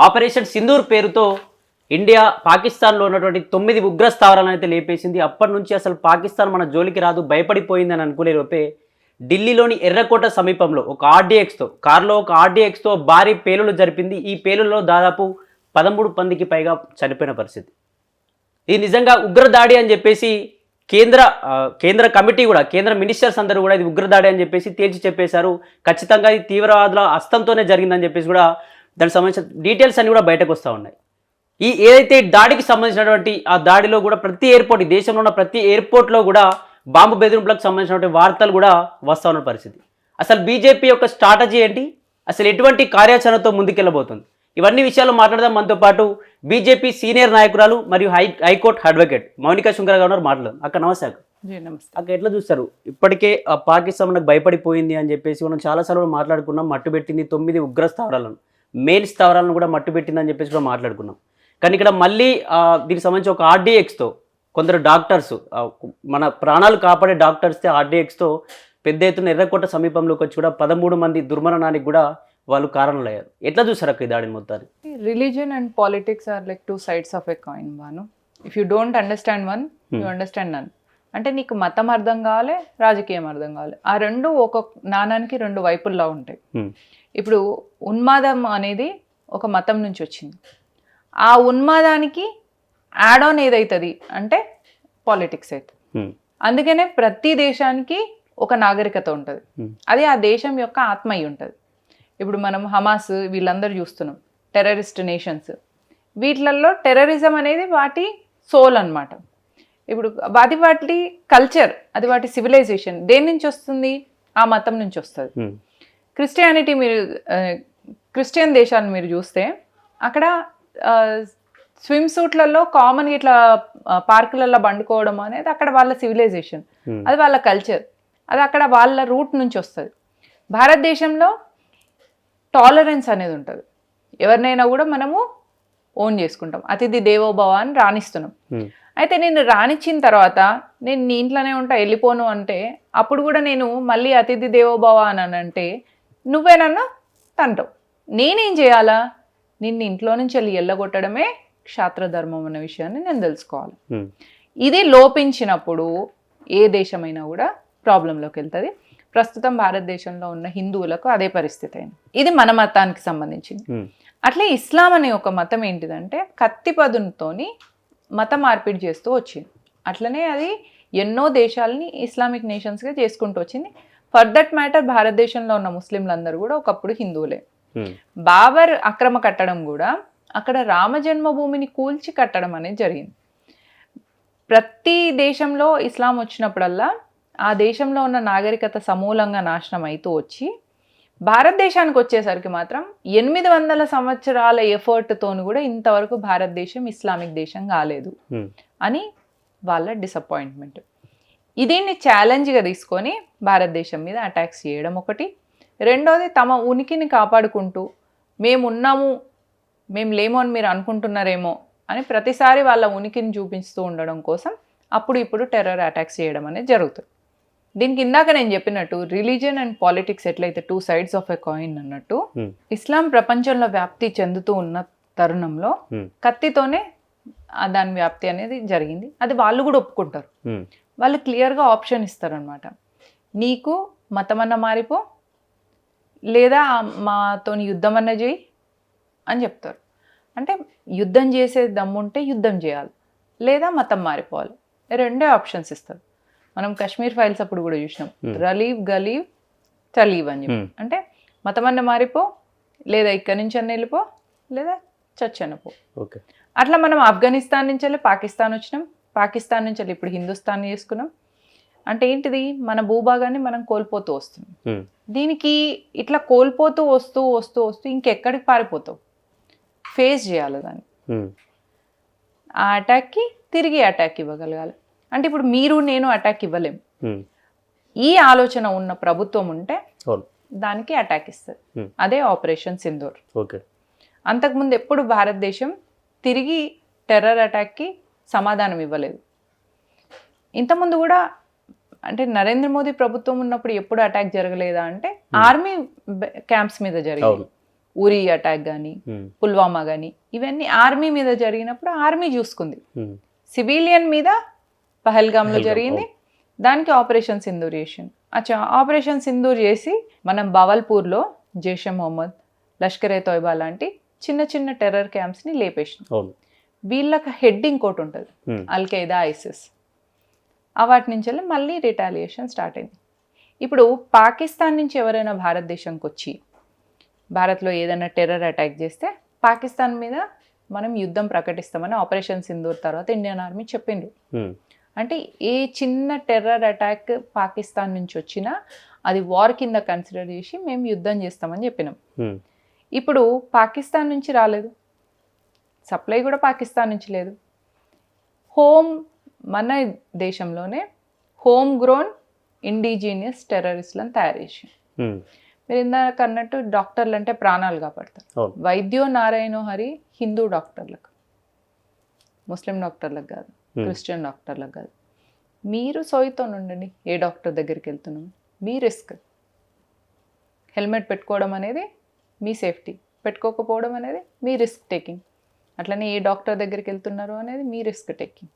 Operation Sindoor పేరుతో India పాకిస్తాన్లో ఉన్నటువంటి 9 ఉగ్ర స్థావరాలను అయితే లేపేసింది. అప్పటి నుంచి అసలు పాకిస్తాన్ మన జోలికి రాదు, భయపడిపోయిందని అనుకునే లోపే ఢిల్లీలోని ఎర్రకోట సమీపంలో ఒక కారులో ఒక ఆర్డీఎక్స్తో భారీ పేలులు జరిపింది. ఈ పేలుల్లో దాదాపు 13 మందికి పైగా చనిపోయిన పరిస్థితి. ఇది నిజంగా ఉగ్రదాడి అని చెప్పేసి కేంద్ర కమిటీ కూడా, కేంద్ర మినిస్టర్స్ అందరూ కూడా ఇది ఉగ్రదాడి అని చెప్పేసి తేల్చి చెప్పేశారు. ఖచ్చితంగా ఇది తీవ్రవాదుల హస్తంతోనే జరిగిందని చెప్పేసి కూడా దానికి సంబంధించిన డీటెయిల్స్ అన్ని కూడా బయటకు వస్తూ ఉన్నాయి. ఏదైతే దాడికి సంబంధించినటువంటి ఆ దాడిలో కూడా ప్రతి ఎయిర్పోర్ట్, దేశంలో ఉన్న ప్రతి ఎయిర్పోర్ట్లో కూడా బాంబు బెదిరింపులకు సంబంధించినటువంటి వార్తలు కూడా వస్తూ ఉన్న పరిస్థితి. అసలు బీజేపీ యొక్క స్ట్రాటజీ ఏంటి, అసలు ఎటువంటి కార్యాచరణతో ముందుకెళ్ళబోతుంది, ఇవన్నీ విషయాలు మాట్లాడదాం. మనతో పాటు బీజేపీ సీనియర్ నాయకురాలు మరియు హైకోర్టు అడ్వకేట్ మౌనికా శుంకర్ గారు మాట్లాడదాం. అక్క నమస్తే. అక్క ఎట్లా చూస్తారు, ఇప్పటికే పాకిస్తాన్ మనకు భయపడిపోయింది అని చెప్పేసి మనం చాలాసార్లు మాట్లాడుకున్నాం. మట్టుబెట్టింది 9 ఉగ్ర స్థావరాలను, మెయిన్ స్థావరాలను కూడా మట్టుబెట్టిందని చెప్పేసి కూడా మాట్లాడుకున్నాం. కానీ ఇక్కడ మళ్ళీ దీనికి సంబంధించి ఒక ఆర్డీఎక్స్తో కొందరు డాక్టర్స్, మన ప్రాణాలు కాపాడే డాక్టర్స్తో ఆర్డీఎక్స్తో పెద్ద ఎత్తున ఎర్రకోట సమీపంలోకి వచ్చి కూడా 13 మంది దుర్మరణానికి కూడా వాళ్ళు కారణమయ్యారు. ఎట్లా చూసారు అక్క ఈ దాడిని మొత్తాన్ని? Religion and politics are like 2 sides of a coin. Banu, if you don't understand one, you understand none. అంటే నీకు మతం అర్థం కావాలి, రాజకీయం అర్థం కావాలి. ఆ రెండు ఒక నాణానికి 2 వైపుల్లా ఉంటాయి. ఇప్పుడు ఉన్మాదం అనేది ఒక మతం నుంచి వచ్చింది. ఆ ఉన్మాదానికి యాడ్ ఆన్ ఏదైతుంది అంటే పాలిటిక్స్ అవుతుంది. అందుకనే ప్రతి దేశానికి ఒక నాగరికత ఉంటుంది, అది ఆ దేశం యొక్క ఆత్మ అయి ఉంటుంది. ఇప్పుడు మనం హమాస్ వీళ్ళందరూ చూస్తున్నాం, టెర్రరిస్ట్ నేషన్స్. వీటిలలో టెర్రరిజం అనేది వాటి సోల్ అన్నమాట. ఇప్పుడు అది వాటి కల్చర్, అది వాటి సివిలైజేషన్. దేని నుంచి వస్తుంది? ఆ మతం నుంచి వస్తుంది. క్రిస్టియానిటీ, క్రిస్టియన్ దేశాలను మీరు చూస్తే అక్కడ స్విమ్ సూట్లలో కామన్గా ఇట్లా పార్కులలో బండుకోవడం అనేది అక్కడ వాళ్ళ సివిలైజేషన్, అది వాళ్ళ కల్చర్, అది అక్కడ వాళ్ళ రూట్ నుంచి వస్తుంది. భారతదేశంలో టాలరెన్స్ అనేది ఉంటుంది. ఎవరినైనా కూడా మనము ఓన్ చేసుకుంటాం, అతిథి దేవోభవ అని రాణిస్తున్నాం. అయితే నేను రానిచ్చిన తర్వాత నేను నీ ఇంట్లోనే ఉంటా, వెళ్ళిపోను అంటే అప్పుడు కూడా నేను మళ్ళీ అతిథి దేవోభవ అని అంటే నువ్వే నన్ను తంటావు. నేనేం చేయాలా? నిన్ను ఇంట్లో నుంచి వెళ్ళి ఎల్లగొట్టడమే క్షాత్రధర్మం అన్న విషయాన్ని నేను తెలుసుకోవాలి. ఇది లోపించినప్పుడు ఏ దేశమైనా కూడా ప్రాబ్లంలోకి వెళ్తుంది. ప్రస్తుతం భారతదేశంలో ఉన్న హిందువులకు అదే పరిస్థితి అయింది. ఇది మన మతానికి సంబంధించింది. అట్లే ఇస్లాం అనే ఒక మతం ఏంటిదంటే కత్తి పదునుతోని మత మార్పిడి చేస్తూ వచ్చింది. అట్లనే అది ఎన్నో దేశాలని ఇస్లామిక్ నేషన్స్గా చేసుకుంటూ వచ్చింది. ఫర్ దట్ మ్యాటర్ భారతదేశంలో ఉన్న ముస్లింలందరూ కూడా ఒకప్పుడు హిందువులే. బాబర్ అక్రమ కట్టడం కూడా అక్కడ రామ జన్మభూమిని కూల్చి కట్టడం అనేది జరిగింది. ప్రతి దేశంలో ఇస్లాం వచ్చినప్పుడల్లా ఆ దేశంలో ఉన్న నాగరికత సమూలంగా నాశనం అవుతూ వచ్చి భారతదేశానికి వచ్చేసరికి మాత్రం 800 సంవత్సరాల ఎఫర్ట్తోను కూడా ఇంతవరకు భారతదేశం ఇస్లామిక్ దేశం కాలేదు అని వాళ్ళ డిసప్పాయింట్మెంట్. దీన్ని ఛాలెంజ్గా తీసుకొని భారతదేశం మీద అటాక్స్ చేయడం ఒకటి. రెండోది, తమ ఉనికిని కాపాడుకుంటూ మేమున్నాము, మేము లేమో అని మీరు అనుకుంటున్నారేమో అని ప్రతిసారి వాళ్ళ ఉనికిని చూపిస్తూ ఉండడం కోసం అప్పుడు ఇప్పుడు టెర్రర్ అటాక్స్ చేయడం అనేది జరుగుతుంది. దీనికి ఇందాక నేను చెప్పినట్టు రిలీజియన్ అండ్ పాలిటిక్స్ ఎట్లయితే 2 sides ఆఫ్ ఎ కాయిన్ అన్నట్టు, ఇస్లాం ప్రపంచంలో వ్యాప్తి చెందుతూ ఉన్న తరుణంలో కత్తితోనే దాని వ్యాప్తి అనేది జరిగింది. అది వాళ్ళు కూడా ఒప్పుకుంటారు. వాళ్ళు క్లియర్గా ఆప్షన్ ఇస్తారు అనమాట. నీకు మతమన్న మారిపో, లేదా మాతోని యుద్ధం అన్న చేయి అని చెప్తారు. అంటే యుద్ధం చేసే దమ్ముంటే యుద్ధం చేయాలి, లేదా మతం మారిపోవాలి. 2 ఆప్షన్స్ ఇస్తారు. మనం కాశ్మీర్ ఫైల్స్ అప్పుడు కూడా చూసినాం, రలీవ్ గలీవ్ తలీవ్ అని చెప్పి. అంటే మతమన్న మారిపో, లేదా ఇక్కడి నుంచి అన్న వెళ్ళిపో, లేదా చచ్చనపో. అట్లా మనం ఆఫ్ఘనిస్తాన్ నుంచి వెళ్ళి పాకిస్తాన్ వచ్చినాం, పాకిస్తాన్ నుంచి వెళ్ళి ఇప్పుడు హిందుస్థాన్ చేసుకున్నాం. అంటే ఏంటిది? మన భూభాగాన్ని మనం కోల్పోతూ వస్తున్నాం. దీనికి ఇట్లా కోల్పోతూ వస్తూ వస్తూ వస్తూ ఇంకెక్కడికి పారిపోతావు? ఫేస్ చేయాలి దాన్ని. ఆ అటాక్కి తిరిగి అటాక్ ఇవ్వగలగాలి. అంటే ఇప్పుడు మీరు నేను అటాక్ ఇవ్వలేం. ఈ ఆలోచన ఉన్న ప్రభుత్వం ఉంటే దానికి అటాక్ ఇస్తుంది. అదే ఆపరేషన్ సింధూర్. అంతకుముందు ఎప్పుడు భారతదేశం తిరిగి టెర్రర్ అటాక్కి సమాధానం ఇవ్వలేదు. ఇంతకుముందు కూడా అంటే నరేంద్ర మోదీ ప్రభుత్వం ఉన్నప్పుడు ఎప్పుడు అటాక్ జరగలేదా అంటే ఆర్మీ క్యాంప్స్ మీద జరిగింది. ఉరి అటాక్ కానీ పుల్వామా కానీ ఇవన్నీ ఆర్మీ మీద జరిగినప్పుడు ఆర్మీ చూసుకుంది. సివిలియన్ మీద పహల్గామ్లో జరిగింది, దానికి ఆపరేషన్ సింధూర్ చేసింది. అచ్చా, ఆపరేషన్ సింధూర్ చేసి మనం బవల్పూర్లో జైషే మొహమ్మద్, లష్కర్ ఏ తోయిబా లాంటి చిన్న చిన్న టెర్రర్ క్యాంప్స్ని లేపేసినాం. వీళ్ళకి హెడ్ ఇంకోటి ఉంటుంది, అల్ఖైదా, ఐసిస్. వాటి నుంచి వెళ్ళి మళ్ళీ రిటాలియేషన్ స్టార్ట్ అయింది. ఇప్పుడు పాకిస్తాన్ నుంచి ఎవరైనా భారతదేశంకి వచ్చి భారత్లో ఏదైనా టెర్రర్ అటాక్ చేస్తే పాకిస్తాన్ మీద మనం యుద్ధం ప్రకటిస్తామని ఆపరేషన్ సింధూర్ తర్వాత ఇండియన్ ఆర్మీ చెప్పింది. అంటే ఏ చిన్న టెర్రర్ అటాక్ పాకిస్తాన్ నుంచి వచ్చినా అది వార్ కింద కన్సిడర్ చేసి మేము యుద్ధం చేస్తామని చెప్పినాం. ఇప్పుడు పాకిస్తాన్ నుంచి రాలేదు, సప్లై కూడా పాకిస్తాన్ నుంచి లేదు. మన దేశంలోనే హోమ్ గ్రోన్ ఇండిజీనియస్ టెర్రరిస్ట్లను తయారు చేసి, మీరు ఇందాక అన్నట్టు డాక్టర్లు అంటే ప్రాణాలు కాపాడతారు. వైద్యో నారాయణో హరి హిందూ డాక్టర్లకు, ముస్లిం డాక్టర్లకు కాదు, క్రిస్టియన్ డాక్టర్లకు కాదు. మీరు సోయితో ఉండండి, ఏ డాక్టర్ దగ్గరికి వెళ్తున్నాం, మీ రిస్క్. హెల్మెట్ పెట్టుకోవడం అనేది మీ సేఫ్టీ, పెట్టుకోకపోవడం అనేది మీ రిస్క్ టేకింగ్. అట్లనే ఏ డాక్టర్ దగ్గరికి వెళ్తున్నారు అనేది మీ రిస్క్ టేకింగ్.